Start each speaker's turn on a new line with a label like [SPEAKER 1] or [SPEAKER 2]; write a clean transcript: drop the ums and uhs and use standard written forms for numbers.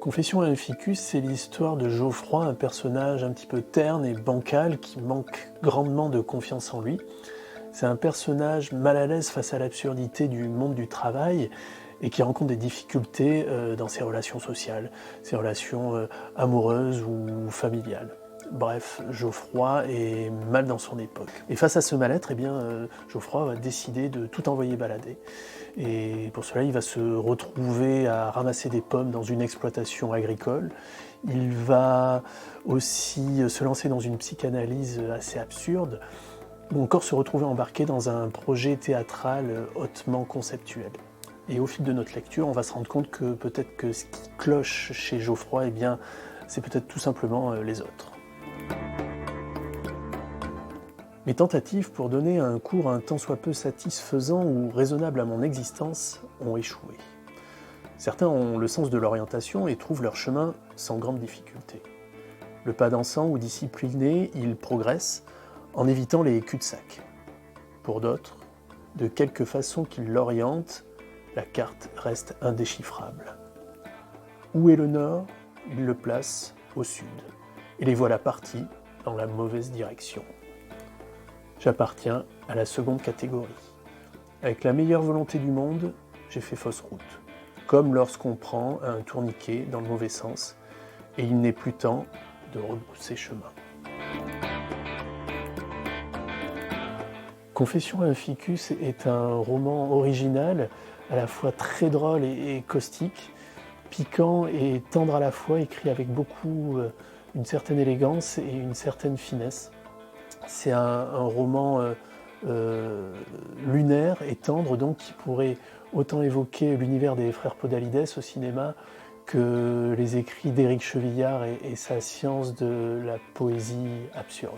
[SPEAKER 1] Confession à un ficus, c'est l'histoire de Geoffroy, un personnage un petit peu terne et bancal qui manque grandement de confiance en lui. C'est un personnage mal à l'aise face à l'absurdité du monde du travail et qui rencontre des difficultés dans ses relations sociales, ses relations amoureuses ou familiales. Bref, Geoffroy est mal dans son époque. Et face à ce mal-être, Geoffroy va décider de tout envoyer balader. Et pour cela, il va se retrouver à ramasser des pommes dans une exploitation agricole. Il va aussi se lancer dans une psychanalyse assez absurde, ou encore se retrouver embarqué dans un projet théâtral hautement conceptuel. Et au fil de notre lecture, on va se rendre compte que peut-être que ce qui cloche chez Geoffroy, c'est peut-être tout simplement les autres. Mes tentatives pour donner un cours un tant soit peu satisfaisant ou raisonnable à mon existence ont échoué. Certains ont le sens de l'orientation et trouvent leur chemin sans grande difficulté. Le pas dansant ou discipliné, ils progressent en évitant les cul-de-sac. Pour d'autres, de quelque façon qu'ils l'orientent, la carte reste indéchiffrable. Où est le nord? Ils le placent au sud. Et les voilà partis dans la mauvaise direction. J'appartiens à la seconde catégorie. Avec la meilleure volonté du monde, j'ai fait fausse route. Comme lorsqu'on prend un tourniquet dans le mauvais sens, et il n'est plus temps de rebrousser chemin. Confession à un ficus est un roman original, à la fois très drôle et caustique, piquant et tendre à la fois, écrit avec une certaine élégance et une certaine finesse. C'est un roman lunaire et tendre, donc, qui pourrait autant évoquer l'univers des frères Podalides au cinéma que les écrits d'Éric Chevillard et sa science de la poésie absurde.